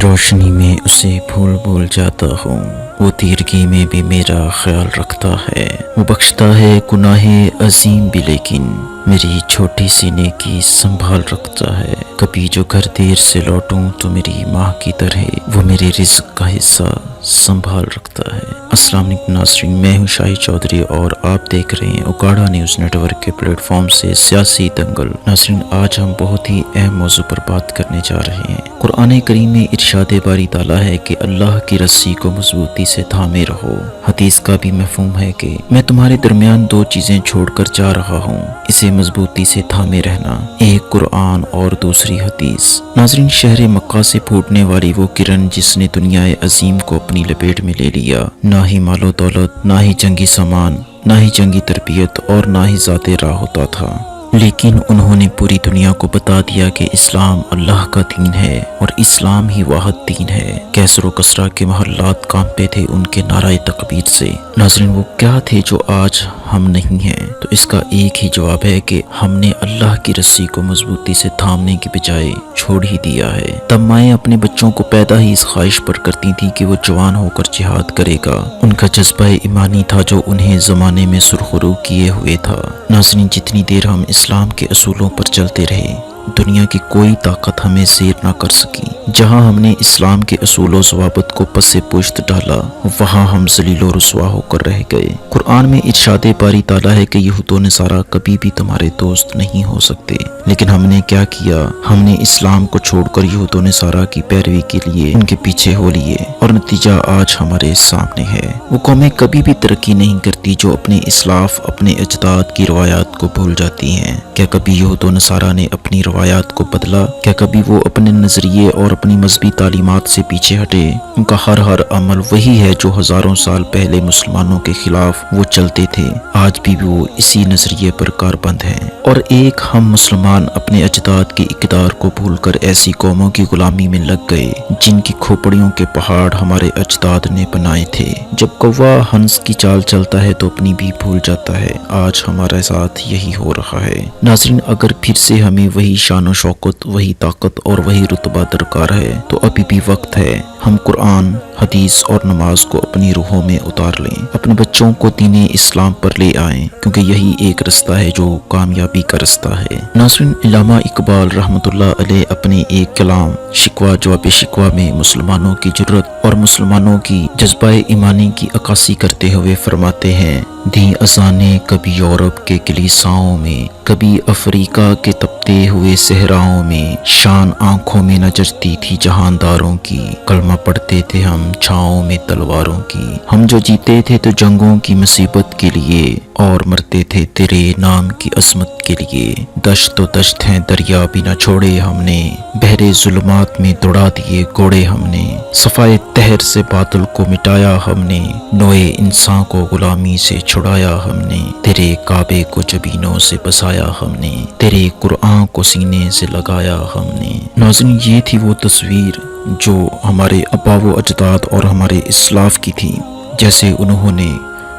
روشنی میں اسے بھول بھول جاتا ہوں، وہ تیرگی میں بھی میرا خیال رکھتا ہے، وہ بخشتا ہے گناہ عظیم بھی لیکن میری چھوٹی سی نیکی سنبھال رکھتا ہے۔ کبھی جو گھر دیر سے لوٹوں تو میری ماں کی طرح وہ میرے رزق کا حصہ سنبھال رکھتا ہے۔ السلام علیکم ناظرین، میں ہوں شاہد چودھری اور آپ دیکھ رہے ہیں اکاڑا نیوز نیٹ ورک کے پلیٹ فارم سے سیاسی دنگل۔ ناظرین، آج ہم بہت ہی اہم موضوع پر بات کرنے جا رہے ہیں۔ قرآن کریم میں ارشاد باری تعالیٰ ہے کہ اللہ کی رسی کو مضبوطی سے تھامے رہو۔ حدیث کا بھی مفہوم ہے کہ میں تمہارے درمیان دو چیزیں چھوڑ کر جا رہا ہوں، اسے مضبوطی سے تھامے رہنا، ایک قرآن اور دوسری حدیث۔ ناظرین، شہر مکہ سے پھوٹنے والی وہ کرن جس نے دنیا عظیم کو اپنی لپیٹ میں لے لیا، نہ ہی مال و دولت، نہ ہی جنگی سامان، نہ ہی جنگی تربیت اور نہ ہی ذات راہ ہوتا تھا، لیکن انہوں نے پوری دنیا کو بتا دیا کہ اسلام اللہ کا دین ہے اور اسلام ہی واحد دین ہے۔ کیسر و کسرا کے محلات کانپتے تھے ان کے نعرہ تکبیر سے۔ ناظرین، وہ کیا تھے جو آج ہم نہیں ہیں؟ تو اس کا ایک ہی جواب ہے کہ ہم نے اللہ کی رسی کو مضبوطی سے تھامنے کی بجائے چھوڑ ہی دیا ہے۔ تب مائیں اپنے بچوں کو پیدا ہی اس خواہش پر کرتی تھیں کہ وہ جوان ہو کر جہاد کرے گا۔ ان کا جذبہ ایمانی تھا جو انہیں زمانے میں سرخرو کیے ہوئے تھا۔ ناظرین، جتنی دیر ہم اسلام کے اصولوں پر چلتے رہے، دنیا کی کوئی طاقت ہمیں زیر نہ کر سکی۔ جہاں ہم نے اسلام کے اصول و ضوابط کو پس پشت ڈالا، وہاں ہم ذلیل و رسوا ہو کر رہ گئے۔ قرآن میں ارشاد باری تعالیٰ ہے کہ یہود و نصارہ کبھی بھی تمہارے دوست نہیں ہو سکتے، لیکن ہم نے کیا کیا؟ ہم نے اسلام کو چھوڑ کر یہود و نصارہ کی پیروی کے لیے ان کے پیچھے ہو لیے، اور نتیجہ آج ہمارے سامنے ہے۔ وہ قومیں کبھی بھی ترقی نہیں کرتی جو اپنے اسلاف، اپنے اجداد کی روایات کو بھول جاتی ہیں۔ کیا کبھی یہود و نصارہ نے اپنی روایات کو بدلا؟ کیا کبھی وہ اپنے نظریے اور اپنی مذہبی تعلیمات سے پیچھے ہٹے؟ ان کا ہر عمل وہی ہے جو ہزاروں سال پہلے مسلمانوں کے خلاف وہ چلتے تھے، آج بھی وہ اسی نظریے پر کاربند ہیں۔ اور ایک ہم مسلمان اپنے اجداد کے اقدار کو بھول کر ایسی قوموں کی غلامی میں لگ گئے جن کی کھوپڑیوں کے پہاڑ ہمارے اجداد نے بنائے تھے۔ جب کوہ ہنس کی چال چلتا ہے تو اپنی بھی بھول جاتا ہے، آج ہمارے ساتھ یہی ہو رہا ہے۔ ناظرین، اگر پھر سے ہمیں وہی شان و شوکت، وہی طاقت اور وہی رتبہ درکار ہے تو ابھی بھی وقت ہے ہم قرآن، حدیث اور نماز کو اپنی روحوں میں اتار لیں، اپنے بچوں کو دین اسلام پر لے آئیں، کیونکہ یہی ایک رستہ ہے جو کامیابی کا رستہ ہے۔ ناظرین، علامہ اقبال رحمۃ اللہ علیہ اپنے ایک کلام شکوہ جواب شکوہ میں مسلمانوں کی جرت اور مسلمانوں کی جذبہ ایمانی کی عکاسی کرتے ہوئے فرماتے ہیں: دیں اذانیں کبھی یورپ کے کلیساؤں میں، کبھی افریقہ کے تپتے ہوئے صحراؤں میں، شان آنکھوں میں نچرتی تھی جہانداروں کی، کلمہ پڑھتے تھے ہم چھاؤں میں تلواروں کی، ہم جو جیتے تھے تو جنگوں کی مصیبت کے لیے اور مرتے تھے تیرے نام کی عظمت کے لیے، دشت و دشت ہیں دریا بھی نہ چھوڑے ہم نے، بحر ظلمات میں دوڑا دیے گھوڑے ہم نے، صفائے طہر سے باطل کو مٹایا ہم نے، نوئے انسان کو غلامی سے چھڑایا ہم نے، تیرے کعبے کو جبینوں سے بسایا ہم نے، تیرے قرآن کو سینے سے لگایا ہم نے۔ ناظرین، یہ تھی وہ تصویر جو ہمارے آبا و اجداد اور ہمارے اسلاف کی تھی، جیسے انہوں نے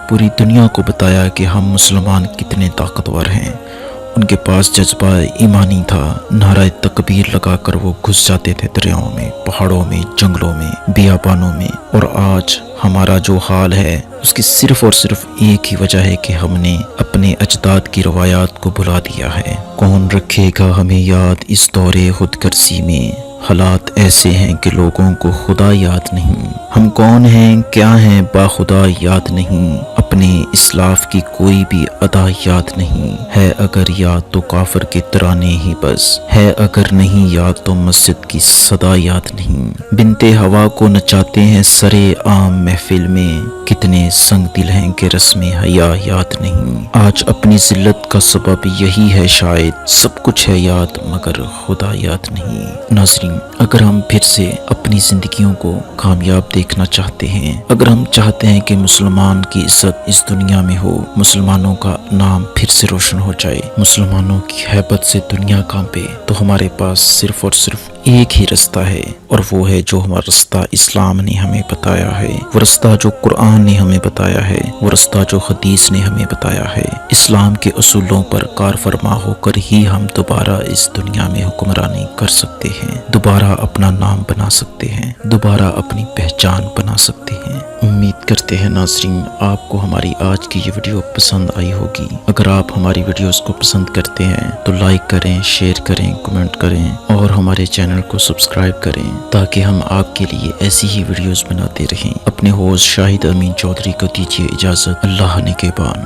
پوری دنیا کو بتایا کہ ہم مسلمان کتنے طاقتور ہیں۔ ان کے پاس جذبہ ایمانی تھا، نعرہ تکبیر لگا کر وہ گھس جاتے تھے دریاؤں میں، پہاڑوں میں، جنگلوں میں، بیابانوں میں۔ اور آج ہمارا جو حال ہے اس کی صرف اور صرف ایک ہی وجہ ہے کہ ہم نے اپنے اجداد کی روایات کو بھلا دیا ہے۔ کون رکھے گا ہمیں یاد اس دور خود غرضی میں، حالات ایسے ہیں کہ لوگوں کو خدا یاد نہیں، ہم کون ہیں کیا ہیں با خدا یاد نہیں، اپنے اسلاف کی کوئی بھی ادا یاد نہیں ہے، اگر یاد تو کافر کے ترانے ہی بس ہے، اگر نہیں یاد تو مسجد کی صدا یاد نہیں، بنتے ہوا کو نچاتے ہیں سرے عام محفل میں، کتنے سنگ دل ہیں کہ رسم حیا یاد نہیں، آج اپنی ذلت کا سبب یہی ہے شاید، سب کچھ ہے یاد مگر خدا یاد نہیں۔ ناظرین، اگر ہم پھر سے اپنی زندگیوں کو کامیاب دیکھنا چاہتے ہیں، اگر ہم چاہتے ہیں کہ مسلمان کی عزت اس دنیا میں ہو، مسلمانوں کا نام پھر سے روشن ہو جائے، مسلمانوں کی ہیبت سے دنیا کانپے، تو ہمارے پاس صرف اور صرف ایک ہی رستہ ہے، اور وہ ہے جو ہمارا رستہ اسلام نے ہمیں بتایا ہے، وہ رستہ جو قرآن نے ہمیں بتایا ہے، وہ رستہ جو حدیث نے ہمیں بتایا ہے۔ اسلام کے اصولوں پر کار فرما ہو کر ہی ہم دوبارہ اس دنیا میں حکمرانی کر سکتے ہیں، دوبارہ اپنا نام بنا سکتے ہیں، دوبارہ اپنی پہچان بنا سکتے ہیں۔ امید کرتے ہیں ناظرین آپ کو ہماری آج کی یہ ویڈیو پسند آئی ہوگی۔ اگر آپ ہماری ویڈیوز کو پسند کرتے ہیں تو لائک کریں، شیئر کریں، کمنٹ کریں اور ہمارے چینل کو سبسکرائب کریں تاکہ ہم آپ کے لیے ایسی ہی ویڈیوز بناتے رہیں۔ اپنے ہوسٹ شاہد امین چودھری کو دیجیے اجازت۔ اللہ نگہبان۔